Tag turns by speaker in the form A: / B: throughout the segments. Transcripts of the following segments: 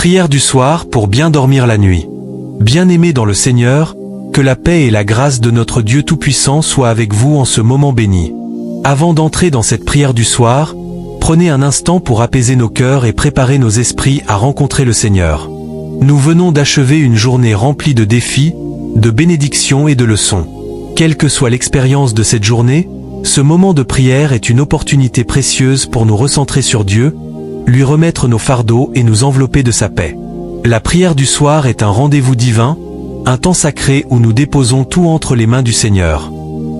A: Prière du soir pour bien dormir la nuit. Bien-aimés dans le Seigneur, que la paix et la grâce de notre Dieu Tout-Puissant soient avec vous en ce moment béni. Avant d'entrer dans cette prière du soir, prenez un instant pour apaiser nos cœurs et préparer nos esprits à rencontrer le Seigneur. Nous venons d'achever une journée remplie de défis, de bénédictions et de leçons. Quelle que soit l'expérience de cette journée, ce moment de prière est une opportunité précieuse pour nous recentrer sur Dieu, lui remettre nos fardeaux et nous envelopper de sa paix. La prière du soir est un rendez-vous divin, un temps sacré où nous déposons tout entre les mains du Seigneur.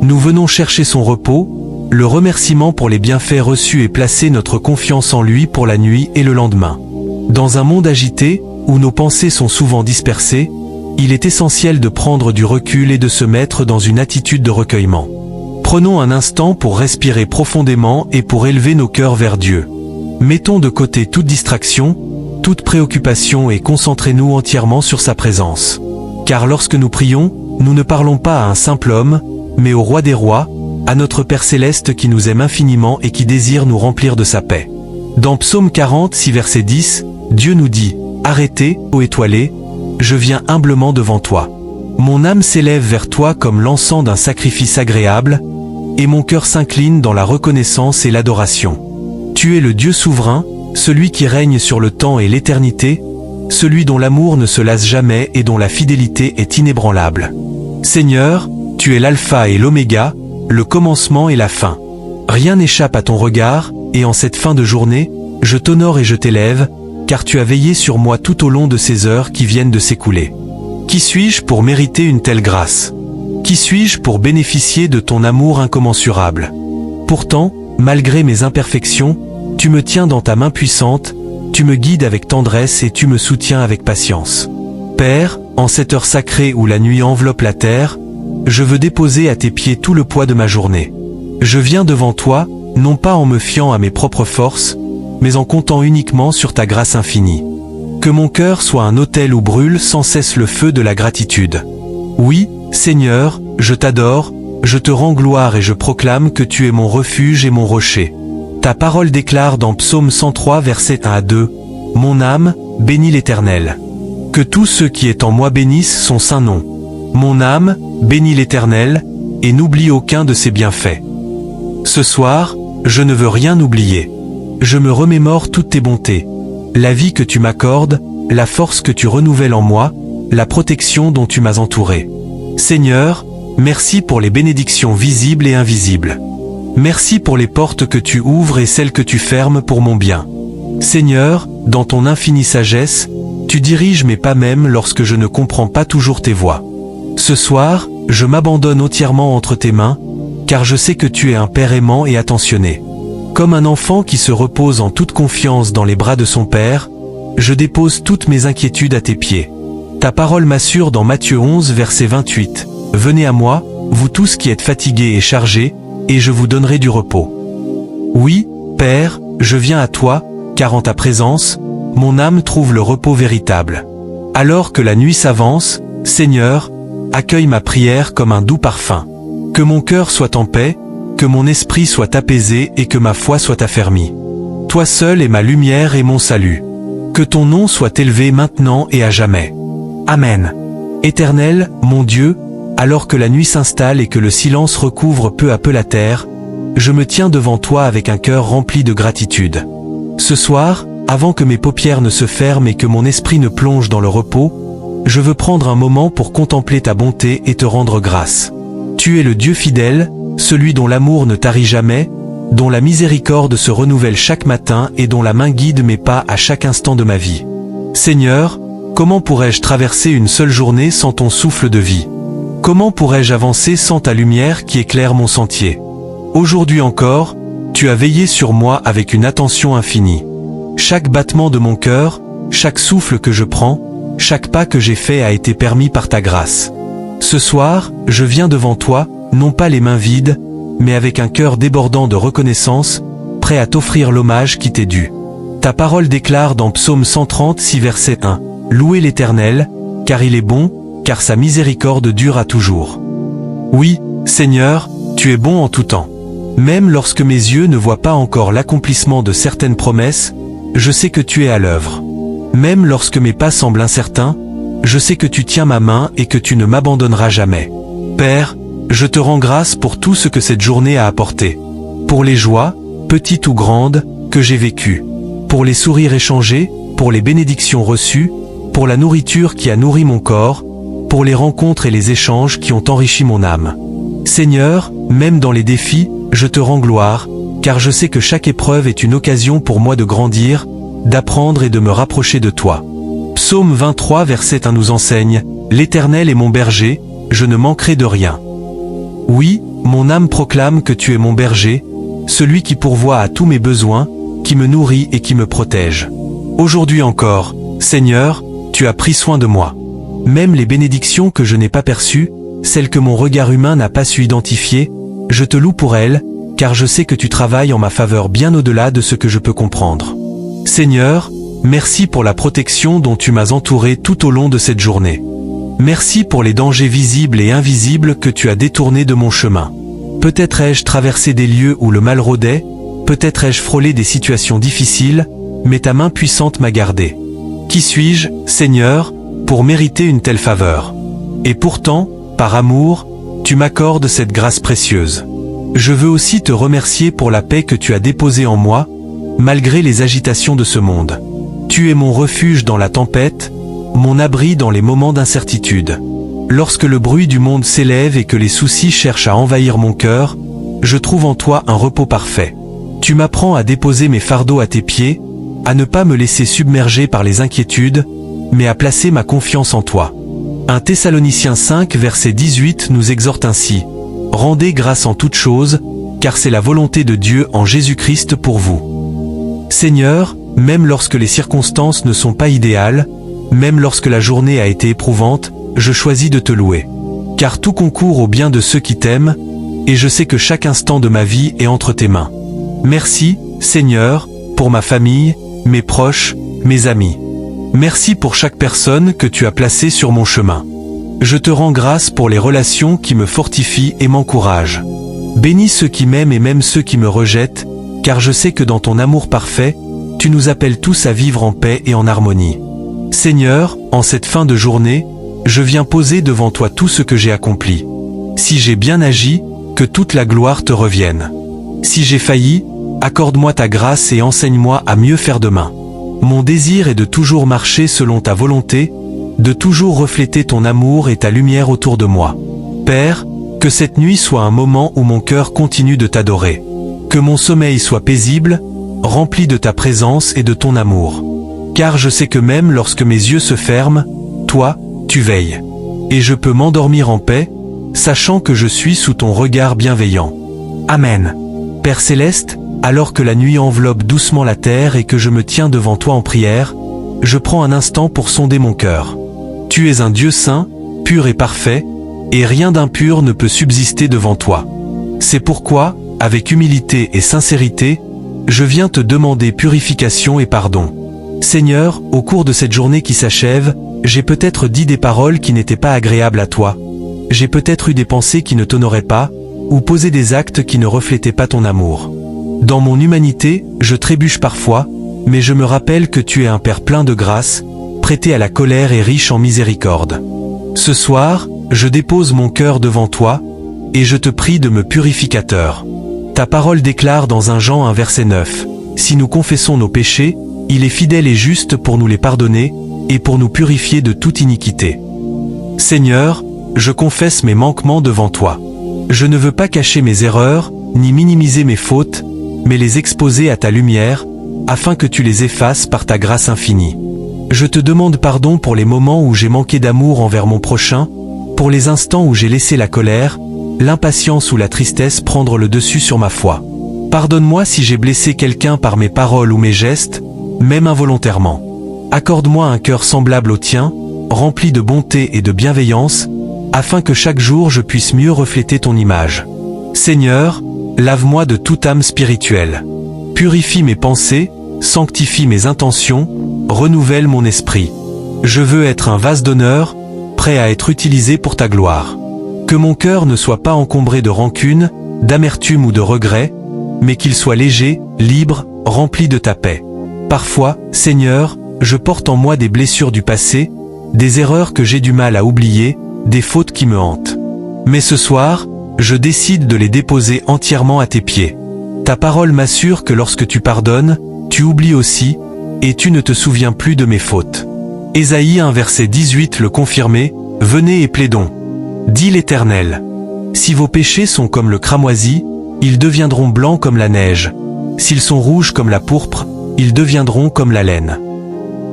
A: Nous venons chercher son repos, le remerciement pour les bienfaits reçus et placer notre confiance en lui pour la nuit et le lendemain. Dans un monde agité, où nos pensées sont souvent dispersées, il est essentiel de prendre du recul et de se mettre dans une attitude de recueillement. Prenons un instant pour respirer profondément et pour élever nos cœurs vers Dieu. Mettons de côté toute distraction, toute préoccupation et concentrez-nous entièrement sur sa présence. Car lorsque nous prions, nous ne parlons pas à un simple homme, mais au Roi des Rois, à notre Père Céleste qui nous aime infiniment et qui désire nous remplir de sa paix. Dans Psaume 46 verset 10, Dieu nous dit « Arrêtez, ô étoilé, je viens humblement devant toi. Mon âme s'élève vers toi comme l'encens d'un sacrifice agréable, et mon cœur s'incline dans la reconnaissance et l'adoration. Tu es le Dieu souverain, celui qui règne sur le temps et l'éternité, celui dont l'amour ne se lasse jamais et dont la fidélité est inébranlable. Seigneur, tu es l'alpha et l'oméga, le commencement et la fin. Rien n'échappe à ton regard, et en cette fin de journée, je t'honore et je t'élève, car tu as veillé sur moi tout au long de ces heures qui viennent de s'écouler. Qui suis-je pour mériter une telle grâce? Qui suis-je pour bénéficier de ton amour incommensurable? Pourtant, malgré mes imperfections, tu me tiens dans ta main puissante, tu me guides avec tendresse et tu me soutiens avec patience. Père, en cette heure sacrée où la nuit enveloppe la terre, je veux déposer à tes pieds tout le poids de ma journée. Je viens devant toi, non pas en me fiant à mes propres forces, mais en comptant uniquement sur ta grâce infinie. Que mon cœur soit un autel où brûle sans cesse le feu de la gratitude. Oui, Seigneur, je t'adore, je te rends gloire et je proclame que tu es mon refuge et mon rocher. Ta parole déclare dans Psaume 103 versets 1 à 2, « Mon âme, bénis l'Éternel. Que tous ceux qui est en moi bénissent son saint nom. Mon âme, bénis l'Éternel, et n'oublie aucun de ses bienfaits. » Ce soir, je ne veux rien oublier. Je me remémore toutes tes bontés. La vie que tu m'accordes, la force que tu renouvelles en moi, la protection dont tu m'as entouré. Seigneur, merci pour les bénédictions visibles et invisibles. Merci pour les portes que tu ouvres et celles que tu fermes pour mon bien. Seigneur, dans ton infinie sagesse, tu diriges mes pas même lorsque je ne comprends pas toujours tes voies. Ce soir, je m'abandonne entièrement entre tes mains, car je sais que tu es un Père aimant et attentionné. Comme un enfant qui se repose en toute confiance dans les bras de son Père, je dépose toutes mes inquiétudes à tes pieds. Ta parole m'assure dans Matthieu 11 verset 28, « Venez à moi, vous tous qui êtes fatigués et chargés, et je vous donnerai du repos. » Oui, Père, je viens à toi, car en ta présence, mon âme trouve le repos véritable. Alors que la nuit s'avance, Seigneur, accueille ma prière comme un doux parfum. Que mon cœur soit en paix, que mon esprit soit apaisé et que ma foi soit affermie. Toi seul es ma lumière et mon salut. Que ton nom soit élevé maintenant et à jamais. Amen. Éternel, mon Dieu, alors que la nuit s'installe et que le silence recouvre peu à peu la terre, je me tiens devant toi avec un cœur rempli de gratitude. Ce soir, avant que mes paupières ne se ferment et que mon esprit ne plonge dans le repos, je veux prendre un moment pour contempler ta bonté et te rendre grâce. Tu es le Dieu fidèle, celui dont l'amour ne tarit jamais, dont la miséricorde se renouvelle chaque matin et dont la main guide mes pas à chaque instant de ma vie. Seigneur, comment pourrais-je traverser une seule journée sans ton souffle de vie? Comment pourrais-je avancer sans ta lumière qui éclaire mon sentier? Aujourd'hui encore, tu as veillé sur moi avec une attention infinie. Chaque battement de mon cœur, chaque souffle que je prends, chaque pas que j'ai fait a été permis par ta grâce. Ce soir, je viens devant toi, non pas les mains vides, mais avec un cœur débordant de reconnaissance, prêt à t'offrir l'hommage qui t'est dû. Ta parole déclare dans Psaume 136 verset 1, « Louez l'Éternel, car il est bon, car sa miséricorde dure à toujours. » Oui, Seigneur, tu es bon en tout temps. Même lorsque mes yeux ne voient pas encore l'accomplissement de certaines promesses, je sais que tu es à l'œuvre. Même lorsque mes pas semblent incertains, je sais que tu tiens ma main et que tu ne m'abandonneras jamais. Père, je te rends grâce pour tout ce que cette journée a apporté. Pour les joies, petites ou grandes, que j'ai vécues. Pour les sourires échangés, pour les bénédictions reçues, pour la nourriture qui a nourri mon corps, pour les rencontres et les échanges qui ont enrichi mon âme. Seigneur, même dans les défis, je te rends gloire, car je sais que chaque épreuve est une occasion pour moi de grandir, d'apprendre et de me rapprocher de toi. Psaume 23 verset 1 nous enseigne, « L'Éternel est mon berger, je ne manquerai de rien. » Oui, mon âme proclame que tu es mon berger, celui qui pourvoit à tous mes besoins, qui me nourrit et qui me protège. Aujourd'hui encore, Seigneur, tu as pris soin de moi. Même les bénédictions que je n'ai pas perçues, celles que mon regard humain n'a pas su identifier, je te loue pour elles, car je sais que tu travailles en ma faveur bien au-delà de ce que je peux comprendre. Seigneur, merci pour la protection dont tu m'as entouré tout au long de cette journée. Merci pour les dangers visibles et invisibles que tu as détournés de mon chemin. Peut-être ai-je traversé des lieux où le mal rôdait, peut-être ai-je frôlé des situations difficiles, mais ta main puissante m'a gardé. Qui suis-je, Seigneur, pour mériter une telle faveur? Et pourtant, par amour, tu m'accordes cette grâce précieuse. Je veux aussi te remercier pour la paix que tu as déposée en moi, malgré les agitations de ce monde. Tu es mon refuge dans la tempête, mon abri dans les moments d'incertitude. Lorsque le bruit du monde s'élève et que les soucis cherchent à envahir mon cœur, je trouve en toi un repos parfait. Tu m'apprends à déposer mes fardeaux à tes pieds, à ne pas me laisser submerger par les inquiétudes, mais à placer ma confiance en toi. 1 Thessaloniciens 5 verset 18 nous exhorte ainsi. Rendez grâce en toutes choses, car c'est la volonté de Dieu en Jésus-Christ pour vous. Seigneur, même lorsque les circonstances ne sont pas idéales, même lorsque la journée a été éprouvante, je choisis de te louer. Car tout concourt au bien de ceux qui t'aiment, et je sais que chaque instant de ma vie est entre tes mains. Merci, Seigneur, pour ma famille, mes proches, mes amis. Merci pour chaque personne que tu as placée sur mon chemin. Je te rends grâce pour les relations qui me fortifient et m'encouragent. Bénis ceux qui m'aiment et même ceux qui me rejettent, car je sais que dans ton amour parfait, tu nous appelles tous à vivre en paix et en harmonie. Seigneur, en cette fin de journée, je viens poser devant toi tout ce que j'ai accompli. Si j'ai bien agi, que toute la gloire te revienne. Si j'ai failli, accorde-moi ta grâce et enseigne-moi à mieux faire demain. Mon désir est de toujours marcher selon ta volonté, de toujours refléter ton amour et ta lumière autour de moi. Père, que cette nuit soit un moment où mon cœur continue de t'adorer. Que mon sommeil soit paisible, rempli de ta présence et de ton amour. Car je sais que même lorsque mes yeux se ferment, toi, tu veilles. Et je peux m'endormir en paix, sachant que je suis sous ton regard bienveillant. Amen. Père Céleste, alors que la nuit enveloppe doucement la terre et que je me tiens devant toi en prière, je prends un instant pour sonder mon cœur. Tu es un Dieu saint, pur et parfait, et rien d'impur ne peut subsister devant toi. C'est pourquoi, avec humilité et sincérité, je viens te demander purification et pardon. Seigneur, au cours de cette journée qui s'achève, j'ai peut-être dit des paroles qui n'étaient pas agréables à toi. J'ai peut-être eu des pensées qui ne t'honoraient pas, ou posé des actes qui ne reflétaient pas ton amour. Dans mon humanité, je trébuche parfois, mais je me rappelle que tu es un Père plein de grâce, prêté à la colère et riche en miséricorde. Ce soir, je dépose mon cœur devant toi, et je te prie de me purificateur. Ta parole déclare dans 1 Jean 1 verset 9, « Si nous confessons nos péchés, il est fidèle et juste pour nous les pardonner, et pour nous purifier de toute iniquité. » Seigneur, je confesse mes manquements devant toi. Je ne veux pas cacher mes erreurs, ni minimiser mes fautes, mais les exposer à ta lumière, afin que tu les effaces par ta grâce infinie. Je te demande pardon pour les moments où j'ai manqué d'amour envers mon prochain, pour les instants où j'ai laissé la colère, l'impatience ou la tristesse prendre le dessus sur ma foi. Pardonne-moi si j'ai blessé quelqu'un par mes paroles ou mes gestes, même involontairement. Accorde-moi un cœur semblable au tien, rempli de bonté et de bienveillance, afin que chaque jour je puisse mieux refléter ton image. Seigneur, lave-moi de toute âme spirituelle. Purifie mes pensées, sanctifie mes intentions, renouvelle mon esprit. Je veux être un vase d'honneur, prêt à être utilisé pour ta gloire. Que mon cœur ne soit pas encombré de rancune, d'amertume ou de regret, mais qu'il soit léger, libre, rempli de ta paix. Parfois, Seigneur, je porte en moi des blessures du passé, des erreurs que j'ai du mal à oublier, des fautes qui me hantent. Mais ce soir, je décide de les déposer entièrement à tes pieds. Ta parole m'assure que lorsque tu pardonnes, tu oublies aussi, et tu ne te souviens plus de mes fautes. Ésaïe 1 verset 18 le confirmait, « Venez et plaidons. Dit l'Éternel. Si vos péchés sont comme le cramoisi, ils deviendront blancs comme la neige. S'ils sont rouges comme la pourpre, ils deviendront comme la laine. »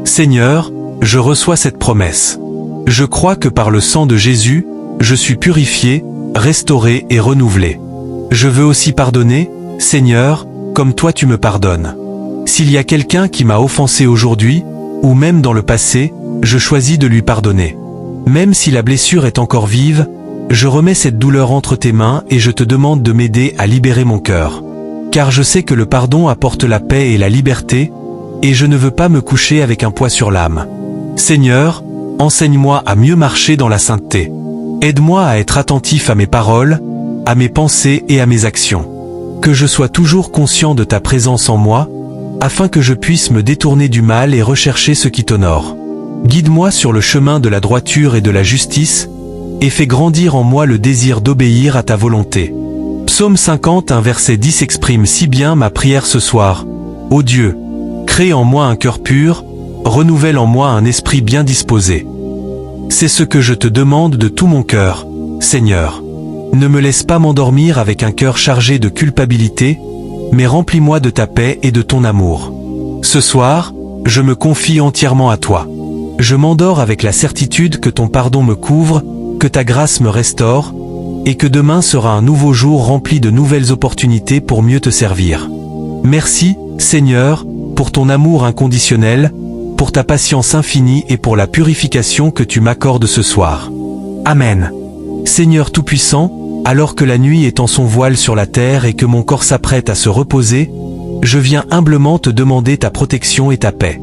A: Seigneur, je reçois cette promesse. Je crois que par le sang de Jésus, je suis purifié, restauré et renouvelé. Je veux aussi pardonner, Seigneur, comme toi tu me pardonnes. S'il y a quelqu'un qui m'a offensé aujourd'hui, ou même dans le passé, je choisis de lui pardonner. Même si la blessure est encore vive, je remets cette douleur entre tes mains et je te demande de m'aider à libérer mon cœur. Car je sais que le pardon apporte la paix et la liberté, et je ne veux pas me coucher avec un poids sur l'âme. Seigneur, enseigne-moi à mieux marcher dans la sainteté. Aide-moi à être attentif à mes paroles, à mes pensées et à mes actions. Que je sois toujours conscient de ta présence en moi, afin que je puisse me détourner du mal et rechercher ce qui t'honore. Guide-moi sur le chemin de la droiture et de la justice, et fais grandir en moi le désir d'obéir à ta volonté. Psaume 50, un verset 10 exprime si bien ma prière ce soir. Ô Dieu, crée en moi un cœur pur, renouvelle en moi un esprit bien disposé. C'est ce que je te demande de tout mon cœur, Seigneur. Ne me laisse pas m'endormir avec un cœur chargé de culpabilité, mais remplis-moi de ta paix et de ton amour. Ce soir, je me confie entièrement à toi. Je m'endors avec la certitude que ton pardon me couvre, que ta grâce me restaure, et que demain sera un nouveau jour rempli de nouvelles opportunités pour mieux te servir. Merci, Seigneur, pour ton amour inconditionnel, pour ta patience infinie et pour la purification que tu m'accordes ce soir. Amen. Seigneur Tout-Puissant, alors que la nuit étend son voile sur la terre et que mon corps s'apprête à se reposer, je viens humblement te demander ta protection et ta paix.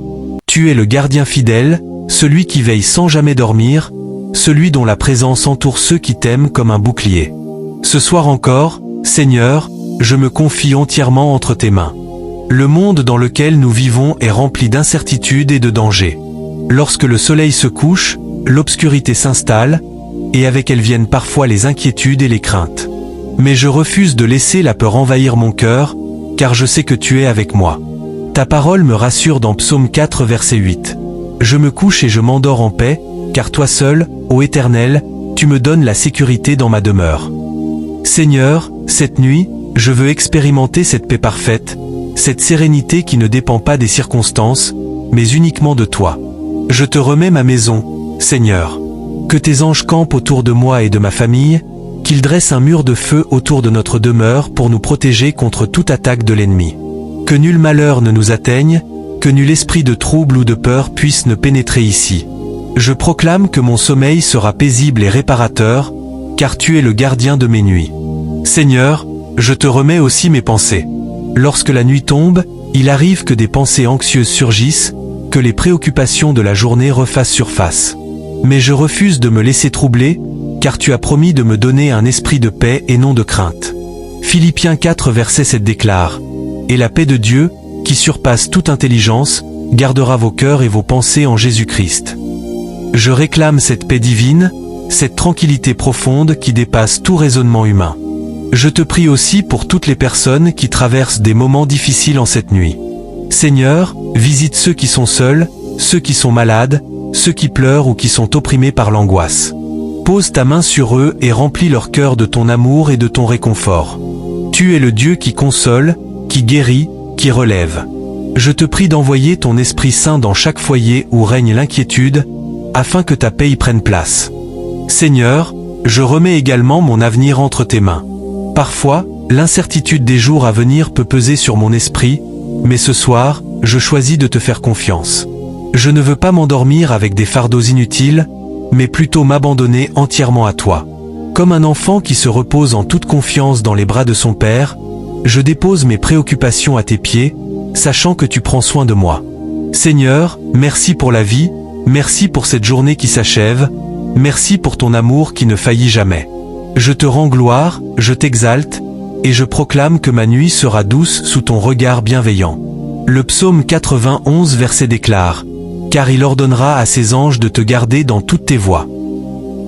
A: Tu es le gardien fidèle, celui qui veille sans jamais dormir, celui dont la présence entoure ceux qui t'aiment comme un bouclier. Ce soir encore, Seigneur, je me confie entièrement entre tes mains. Le monde dans lequel nous vivons est rempli d'incertitudes et de dangers. Lorsque le soleil se couche, l'obscurité s'installe, et avec elle viennent parfois les inquiétudes et les craintes. Mais je refuse de laisser la peur envahir mon cœur, car je sais que tu es avec moi. Ta parole me rassure dans Psaume 4 verset 8. Je me couche et je m'endors en paix, car toi seul, ô Éternel, tu me donnes la sécurité dans ma demeure. Seigneur, cette nuit, je veux expérimenter cette paix parfaite, cette sérénité qui ne dépend pas des circonstances, mais uniquement de toi. Je te remets ma maison, Seigneur. Que tes anges campent autour de moi et de ma famille, qu'ils dressent un mur de feu autour de notre demeure pour nous protéger contre toute attaque de l'ennemi. Que nul malheur ne nous atteigne, que nul esprit de trouble ou de peur puisse ne pénétrer ici. Je proclame que mon sommeil sera paisible et réparateur, car tu es le gardien de mes nuits. Seigneur, je te remets aussi mes pensées. Lorsque la nuit tombe, il arrive que des pensées anxieuses surgissent, que les préoccupations de la journée refassent surface. Mais je refuse de me laisser troubler, car tu as promis de me donner un esprit de paix et non de crainte. Philippiens 4 verset 7 déclare « Et la paix de Dieu, qui surpasse toute intelligence, gardera vos cœurs et vos pensées en Jésus-Christ. » Je réclame cette paix divine, cette tranquillité profonde qui dépasse tout raisonnement humain. Je te prie aussi pour toutes les personnes qui traversent des moments difficiles en cette nuit. Seigneur, visite ceux qui sont seuls, ceux qui sont malades, ceux qui pleurent ou qui sont opprimés par l'angoisse. Pose ta main sur eux et remplis leur cœur de ton amour et de ton réconfort. Tu es le Dieu qui console, qui guérit, qui relève. Je te prie d'envoyer ton Esprit Saint dans chaque foyer où règne l'inquiétude, afin que ta paix y prenne place. Seigneur, je remets également mon avenir entre tes mains. Parfois, l'incertitude des jours à venir peut peser sur mon esprit, mais ce soir, je choisis de te faire confiance. Je ne veux pas m'endormir avec des fardeaux inutiles, mais plutôt m'abandonner entièrement à toi. Comme un enfant qui se repose en toute confiance dans les bras de son père, je dépose mes préoccupations à tes pieds, sachant que tu prends soin de moi. Seigneur, merci pour la vie, merci pour cette journée qui s'achève, merci pour ton amour qui ne faillit jamais. Je te rends gloire, je t'exalte, et je proclame que ma nuit sera douce sous ton regard bienveillant. Le psaume 91 verset déclare « car il ordonnera à ses anges de te garder dans toutes tes voies.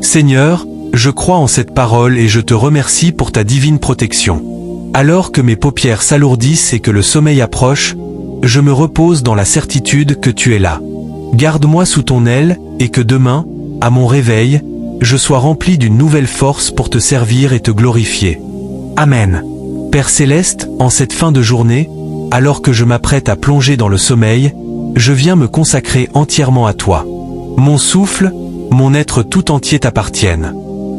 A: Seigneur, je crois en cette parole et je te remercie pour ta divine protection. Alors que mes paupières s'alourdissent et que le sommeil approche, je me repose dans la certitude que tu es là. Garde-moi sous ton aile, et que demain, à mon réveil, je sois rempli d'une nouvelle force pour te servir et te glorifier. Amen. Père Céleste, en cette fin de journée, alors que je m'apprête à plonger dans le sommeil, je viens me consacrer entièrement à toi. Mon souffle, mon être tout entier t'appartiennent.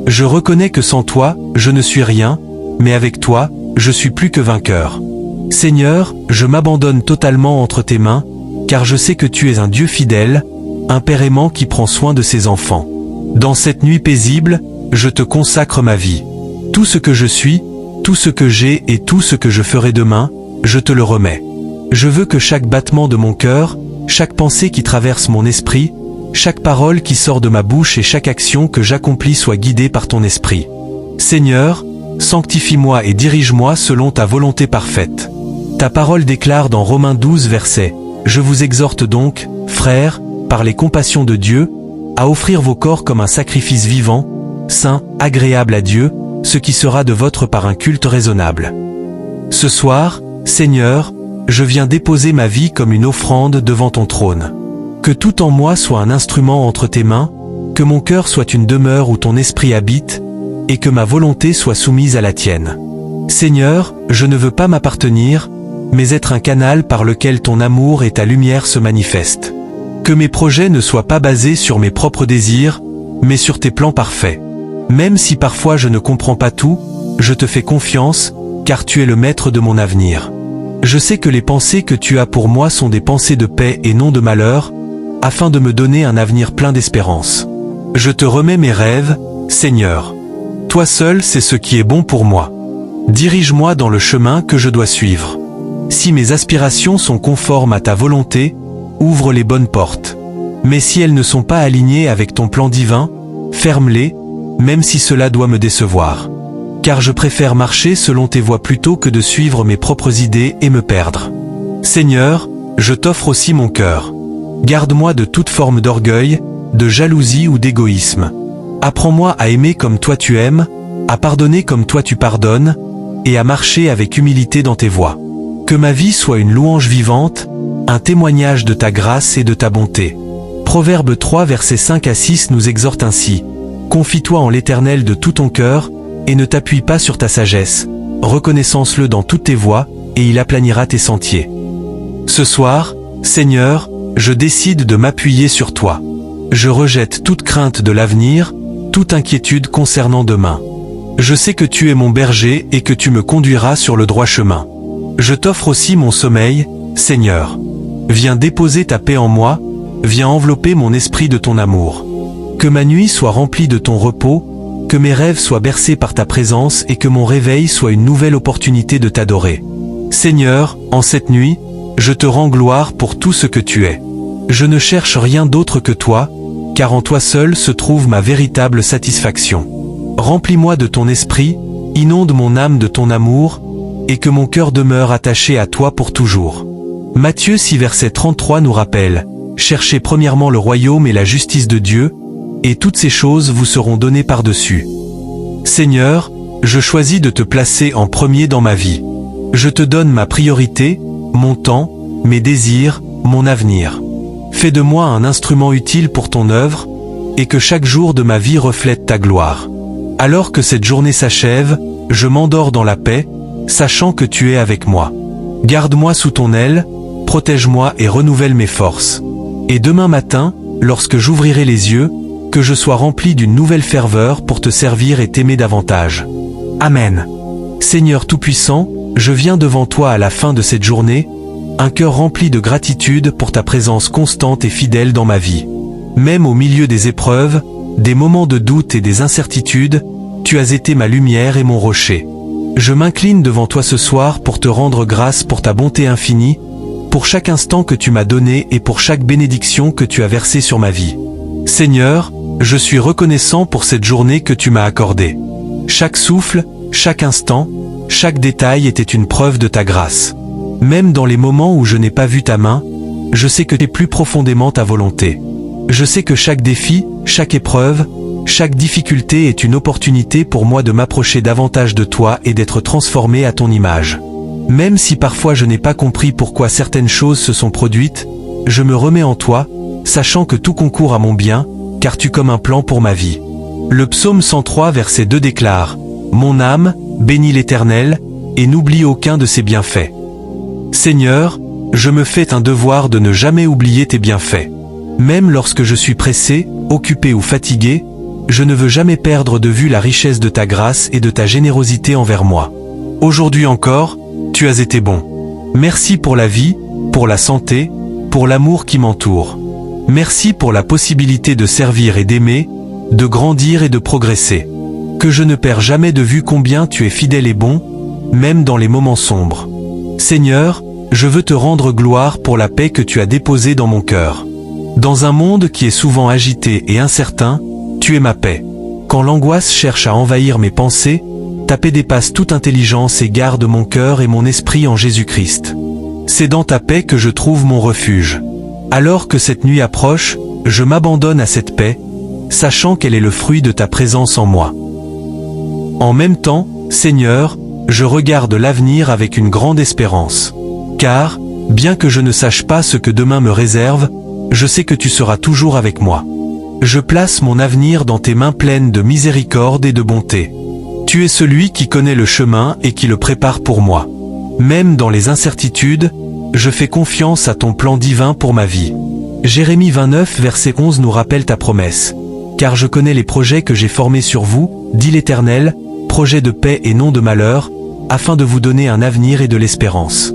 A: Je reconnais que sans toi, je ne suis rien, mais avec toi, je suis plus que vainqueur. Seigneur, je m'abandonne totalement entre tes mains, car je sais que tu es un Dieu fidèle, un Père aimant qui prend soin de ses enfants. Dans cette nuit paisible, je te consacre ma vie. Tout ce que je suis, tout ce que j'ai et tout ce que je ferai demain, je te le remets. Je veux que chaque battement de mon cœur, chaque pensée qui traverse mon esprit, chaque parole qui sort de ma bouche et chaque action que j'accomplis soit guidée par ton esprit. Seigneur, sanctifie-moi et dirige-moi selon ta volonté parfaite. Ta parole déclare dans Romains 12 versets, « Je vous exhorte donc, frères, par les compassions de Dieu, à offrir vos corps comme un sacrifice vivant, saint, agréable à Dieu, ce qui sera de votre part un culte raisonnable. » Ce soir, Seigneur, je viens déposer ma vie comme une offrande devant ton trône. Que tout en moi soit un instrument entre tes mains, que mon cœur soit une demeure où ton esprit habite, et que ma volonté soit soumise à la tienne. Seigneur, je ne veux pas m'appartenir, mais être un canal par lequel ton amour et ta lumière se manifestent. Que mes projets ne soient pas basés sur mes propres désirs, mais sur tes plans parfaits. Même si parfois je ne comprends pas tout, je te fais confiance, car tu es le maître de mon avenir. Je sais que les pensées que tu as pour moi sont des pensées de paix et non de malheur, afin de me donner un avenir plein d'espérance. Je te remets mes rêves, Seigneur. Toi seul sais ce qui est bon pour moi. Dirige-moi dans le chemin que je dois suivre. Si mes aspirations sont conformes à ta volonté, ouvre les bonnes portes. Mais si elles ne sont pas alignées avec ton plan divin, ferme-les, même si cela doit me décevoir. Car je préfère marcher selon tes voies plutôt que de suivre mes propres idées et me perdre. Seigneur, je t'offre aussi mon cœur. Garde-moi de toute forme d'orgueil, de jalousie ou d'égoïsme. Apprends-moi à aimer comme toi tu aimes, à pardonner comme toi tu pardonnes, et à marcher avec humilité dans tes voies. Que ma vie soit une louange vivante, un témoignage de ta grâce et de ta bonté. Proverbe 3 versets 5 à 6 nous exhorte ainsi. Confie-toi en l'Éternel de tout ton cœur, et ne t'appuie pas sur ta sagesse. Reconnaissance-le dans toutes tes voies, et il aplanira tes sentiers. Ce soir, Seigneur, je décide de m'appuyer sur toi. Je rejette toute crainte de l'avenir, toute inquiétude concernant demain. Je sais que tu es mon berger et que tu me conduiras sur le droit chemin. Je t'offre aussi mon sommeil, Seigneur. Viens déposer ta paix en moi, viens envelopper mon esprit de ton amour. Que ma nuit soit remplie de ton repos, que mes rêves soient bercés par ta présence et que mon réveil soit une nouvelle opportunité de t'adorer. Seigneur, en cette nuit, je te rends gloire pour tout ce que tu es. Je ne cherche rien d'autre que toi, car en toi seul se trouve ma véritable satisfaction. Remplis-moi de ton esprit, inonde mon âme de ton amour, et que mon cœur demeure attaché à toi pour toujours. Matthieu 6 verset 33 nous rappelle, « Cherchez premièrement le royaume et la justice de Dieu, et toutes ces choses vous seront données par-dessus. » Seigneur, je choisis de te placer en premier dans ma vie. Je te donne ma priorité, mon temps, mes désirs, mon avenir. Fais de moi un instrument utile pour ton œuvre, et que chaque jour de ma vie reflète ta gloire. Alors que cette journée s'achève, je m'endors dans la paix, sachant que tu es avec moi. Garde-moi sous ton aile, protège-moi et renouvelle mes forces. Et demain matin, lorsque j'ouvrirai les yeux, que je sois rempli d'une nouvelle ferveur pour te servir et t'aimer davantage. Amen. Seigneur Tout-Puissant, je viens devant toi à la fin de cette journée, un cœur rempli de gratitude pour ta présence constante et fidèle dans ma vie. Même au milieu des épreuves, des moments de doute et des incertitudes, tu as été ma lumière et mon rocher. Je m'incline devant toi ce soir pour te rendre grâce pour ta bonté infinie, pour chaque instant que tu m'as donné et pour chaque bénédiction que tu as versée sur ma vie. Seigneur, je suis reconnaissant pour cette journée que tu m'as accordée. Chaque souffle, chaque instant, chaque détail était une preuve de ta grâce. Même dans les moments où je n'ai pas vu ta main, je sais que tu es plus profondément ta volonté. Je sais que chaque défi, chaque épreuve, chaque difficulté est une opportunité pour moi de m'approcher davantage de toi et d'être transformé à ton image. Même si parfois je n'ai pas compris pourquoi certaines choses se sont produites, je me remets en toi, sachant que tout concourt à mon bien, car tu comme un plan pour ma vie. Le psaume 103 verset 2 déclare « Mon âme, bénis l'Éternel, et n'oublie aucun de ses bienfaits. » Seigneur, je me fais un devoir de ne jamais oublier tes bienfaits. Même lorsque je suis pressé, occupé ou fatigué, je ne veux jamais perdre de vue la richesse de ta grâce et de ta générosité envers moi. Aujourd'hui encore, tu as été bon. Merci pour la vie, pour la santé, pour l'amour qui m'entoure. Merci pour la possibilité de servir et d'aimer, de grandir et de progresser. Que je ne perds jamais de vue combien tu es fidèle et bon, même dans les moments sombres. Seigneur, je veux te rendre gloire pour la paix que tu as déposée dans mon cœur. Dans un monde qui est souvent agité et incertain, tu es ma paix. Quand l'angoisse cherche à envahir mes pensées, ta paix dépasse toute intelligence et garde mon cœur et mon esprit en Jésus-Christ. C'est dans ta paix que je trouve mon refuge. Alors que cette nuit approche, je m'abandonne à cette paix, sachant qu'elle est le fruit de ta présence en moi. En même temps, Seigneur, je regarde l'avenir avec une grande espérance. Car, bien que je ne sache pas ce que demain me réserve, je sais que tu seras toujours avec moi. Je place mon avenir dans tes mains pleines de miséricorde et de bonté. Tu es celui qui connaît le chemin et qui le prépare pour moi. Même dans les incertitudes, je fais confiance à ton plan divin pour ma vie. Jérémie 29 verset 11 nous rappelle ta promesse. Car je connais les projets que j'ai formés sur vous, dit l'Éternel, projets de paix et non de malheur, afin de vous donner un avenir et de l'espérance.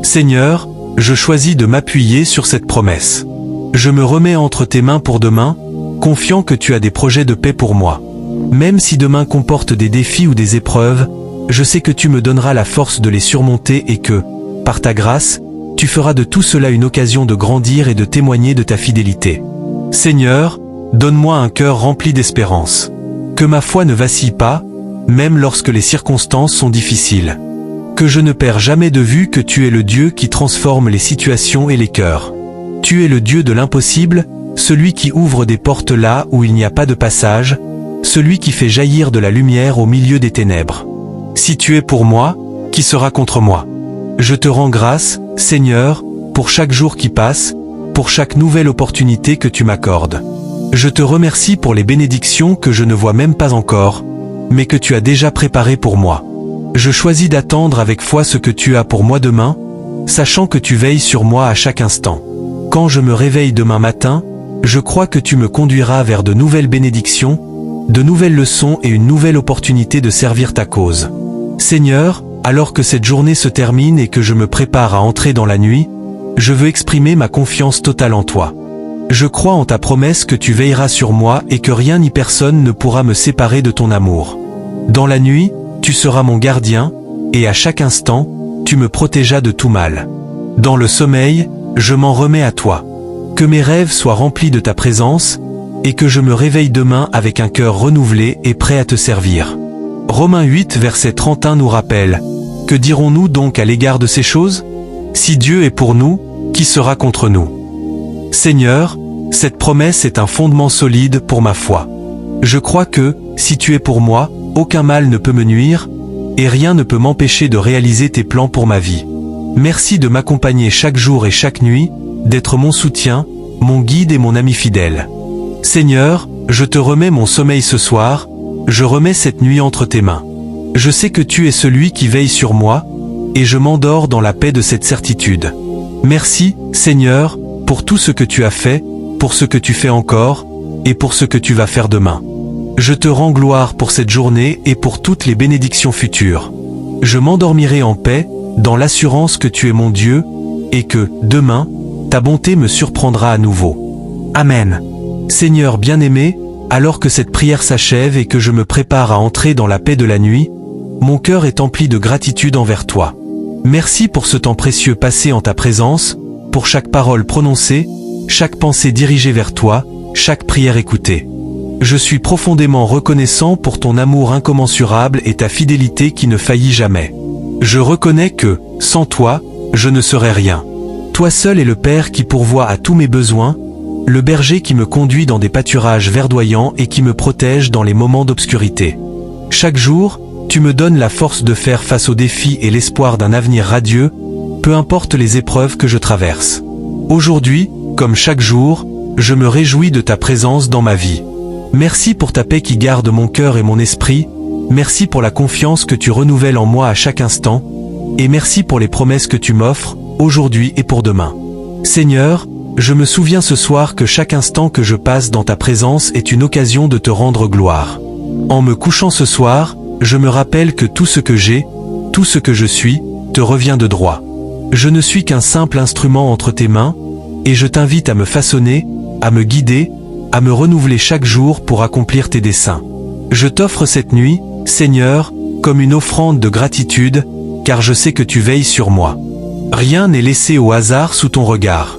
A: Seigneur, je choisis de m'appuyer sur cette promesse. Je me remets entre tes mains pour demain, confiant que tu as des projets de paix pour moi. Même si demain comporte des défis ou des épreuves, je sais que tu me donneras la force de les surmonter et que, par ta grâce, tu feras de tout cela une occasion de grandir et de témoigner de ta fidélité. Seigneur, donne-moi un cœur rempli d'espérance. Que ma foi ne vacille pas, même lorsque les circonstances sont difficiles. Que je ne perds jamais de vue que tu es le Dieu qui transforme les situations et les cœurs. Tu es le Dieu de l'impossible, celui qui ouvre des portes là où il n'y a pas de passage, celui qui fait jaillir de la lumière au milieu des ténèbres. Si tu es pour moi, qui sera contre moi? Je te rends grâce, Seigneur, pour chaque jour qui passe, pour chaque nouvelle opportunité que tu m'accordes. Je te remercie pour les bénédictions que je ne vois même pas encore, mais que tu as déjà préparées pour moi. Je choisis d'attendre avec foi ce que tu as pour moi demain, sachant que tu veilles sur moi à chaque instant. Quand je me réveille demain matin, je crois que tu me conduiras vers de nouvelles bénédictions, de nouvelles leçons et une nouvelle opportunité de servir ta cause. Seigneur, alors que cette journée se termine et que je me prépare à entrer dans la nuit, je veux exprimer ma confiance totale en toi. Je crois en ta promesse que tu veilleras sur moi et que rien ni personne ne pourra me séparer de ton amour. Dans la nuit, tu seras mon gardien, et à chaque instant, tu me protégeras de tout mal. Dans le sommeil, je m'en remets à toi. Que mes rêves soient remplis de ta présence, et que je me réveille demain avec un cœur renouvelé et prêt à te servir. Romains 8 verset 31 nous rappelle, « Que dirons-nous donc à l'égard de ces choses? Si Dieu est pour nous, qui sera contre nous? » Seigneur, cette promesse est un fondement solide pour ma foi. Je crois que, si tu es pour moi, aucun mal ne peut me nuire, et rien ne peut m'empêcher de réaliser tes plans pour ma vie. Merci de m'accompagner chaque jour et chaque nuit, d'être mon soutien, mon guide et mon ami fidèle. Seigneur, je te remets mon sommeil ce soir, je remets cette nuit entre tes mains. Je sais que tu es celui qui veille sur moi, et je m'endors dans la paix de cette certitude. Merci, Seigneur, pour tout ce que tu as fait, pour ce que tu fais encore, et pour ce que tu vas faire demain. Je te rends gloire pour cette journée et pour toutes les bénédictions futures. Je m'endormirai en paix, dans l'assurance que tu es mon Dieu, et que, demain, ta bonté me surprendra à nouveau. Amen. Seigneur bien-aimé, alors que cette prière s'achève et que je me prépare à entrer dans la paix de la nuit, mon cœur est empli de gratitude envers toi. Merci pour ce temps précieux passé en ta présence, pour chaque parole prononcée, chaque pensée dirigée vers toi, chaque prière écoutée. Je suis profondément reconnaissant pour ton amour incommensurable et ta fidélité qui ne faillit jamais. Je reconnais que, sans toi, je ne serais rien. Toi seul es le Père qui pourvoit à tous mes besoins, le berger qui me conduit dans des pâturages verdoyants et qui me protège dans les moments d'obscurité. Chaque jour, tu me donnes la force de faire face aux défis et l'espoir d'un avenir radieux, peu importe les épreuves que je traverse. Aujourd'hui, comme chaque jour, je me réjouis de ta présence dans ma vie. Merci pour ta paix qui garde mon cœur et mon esprit, merci pour la confiance que tu renouvelles en moi à chaque instant, et merci pour les promesses que tu m'offres, aujourd'hui et pour demain. Seigneur, je me souviens ce soir que chaque instant que je passe dans ta présence est une occasion de te rendre gloire. En me couchant ce soir, je me rappelle que tout ce que j'ai, tout ce que je suis, te revient de droit. Je ne suis qu'un simple instrument entre tes mains, et je t'invite à me façonner, à me guider, à me renouveler chaque jour pour accomplir tes desseins. Je t'offre cette nuit, Seigneur, comme une offrande de gratitude, car je sais que tu veilles sur moi. Rien n'est laissé au hasard sous ton regard.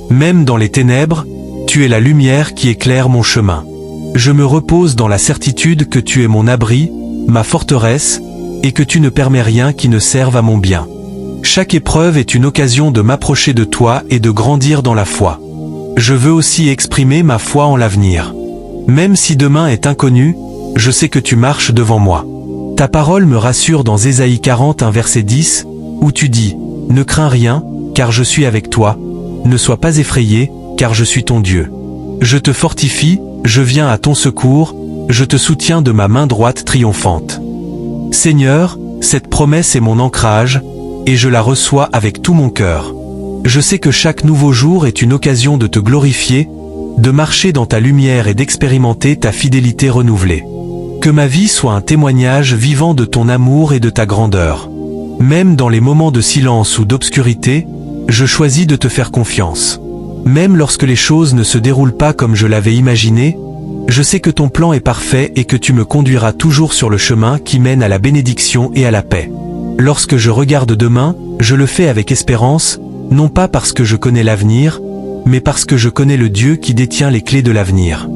A: Même dans les ténèbres, tu es la lumière qui éclaire mon chemin. Je me repose dans la certitude que tu es mon abri, ma forteresse, et que tu ne permets rien qui ne serve à mon bien. Chaque épreuve est une occasion de m'approcher de toi et de grandir dans la foi. Je veux aussi exprimer ma foi en l'avenir. Même si demain est inconnu, je sais que tu marches devant moi. Ta parole me rassure dans Ésaïe 40, verset 10, où tu dis « Ne crains rien, car je suis avec toi. Ne sois pas effrayé, car je suis ton Dieu. Je te fortifie, je viens à ton secours, je te soutiens de ma main droite triomphante. » Seigneur, cette promesse est mon ancrage, et je la reçois avec tout mon cœur. Je sais que chaque nouveau jour est une occasion de te glorifier, de marcher dans ta lumière et d'expérimenter ta fidélité renouvelée. Que ma vie soit un témoignage vivant de ton amour et de ta grandeur. Même dans les moments de silence ou d'obscurité, je choisis de te faire confiance. Même lorsque les choses ne se déroulent pas comme je l'avais imaginé, je sais que ton plan est parfait et que tu me conduiras toujours sur le chemin qui mène à la bénédiction et à la paix. Lorsque je regarde demain, je le fais avec espérance, non pas parce que je connais l'avenir, mais parce que je connais le Dieu qui détient les clés de l'avenir.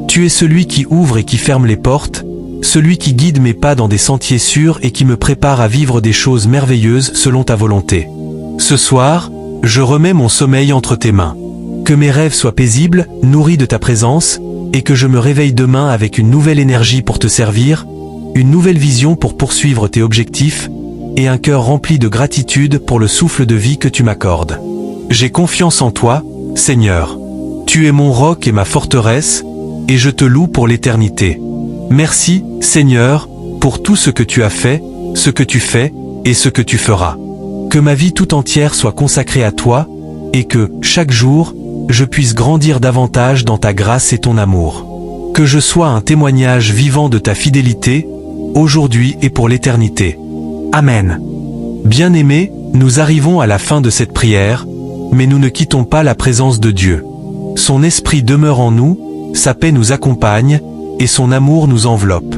A: Tu es celui qui ouvre et qui ferme les portes, celui qui guide mes pas dans des sentiers sûrs et qui me prépare à vivre des choses merveilleuses selon ta volonté. Ce soir, je remets mon sommeil entre tes mains. Que mes rêves soient paisibles, nourris de ta présence, et que je me réveille demain avec une nouvelle énergie pour te servir, une nouvelle vision pour poursuivre tes objectifs, et un cœur rempli de gratitude pour le souffle de vie que tu m'accordes. J'ai confiance en toi, Seigneur. Tu es mon roc et ma forteresse, et je te loue pour l'éternité. Merci, Seigneur, pour tout ce que tu as fait, ce que tu fais, et ce que tu feras. Que ma vie tout entière soit consacrée à toi, et que, chaque jour, je puisse grandir davantage dans ta grâce et ton amour. Que je sois un témoignage vivant de ta fidélité, aujourd'hui et pour l'éternité. Amen. Bien-aimés, nous arrivons à la fin de cette prière, mais nous ne quittons pas la présence de Dieu. Son esprit demeure en nous, sa paix nous accompagne, et son amour nous enveloppe.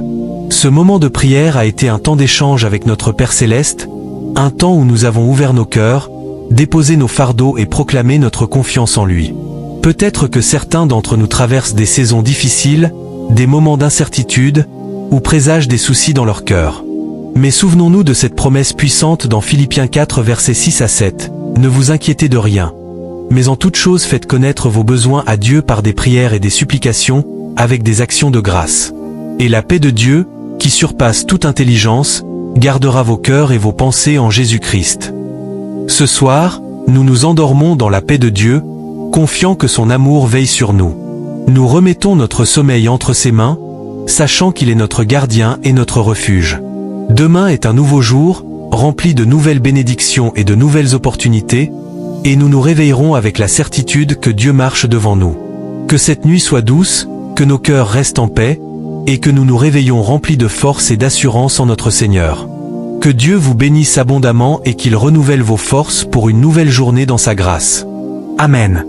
A: Ce moment de prière a été un temps d'échange avec notre Père Céleste, un temps où nous avons ouvert nos cœurs, déposé nos fardeaux et proclamé notre confiance en lui. Peut-être que certains d'entre nous traversent des saisons difficiles, des moments d'incertitude, ou présagent des soucis dans leur cœur. Mais souvenons-nous de cette promesse puissante dans Philippiens 4 versets 6 à 7. Ne vous inquiétez de rien. Mais en toute chose faites connaître vos besoins à Dieu par des prières et des supplications, avec des actions de grâce. Et la paix de Dieu, qui surpasse toute intelligence, gardera vos cœurs et vos pensées en Jésus-Christ. Ce soir, nous nous endormons dans la paix de Dieu, confiants que son amour veille sur nous. Nous remettons notre sommeil entre ses mains, sachant qu'il est notre gardien et notre refuge. Demain est un nouveau jour, rempli de nouvelles bénédictions et de nouvelles opportunités, et nous nous réveillerons avec la certitude que Dieu marche devant nous. Que cette nuit soit douce, que nos cœurs restent en paix, et que nous nous réveillons remplis de force et d'assurance en notre Seigneur. Que Dieu vous bénisse abondamment et qu'il renouvelle vos forces pour une nouvelle journée dans sa grâce. Amen.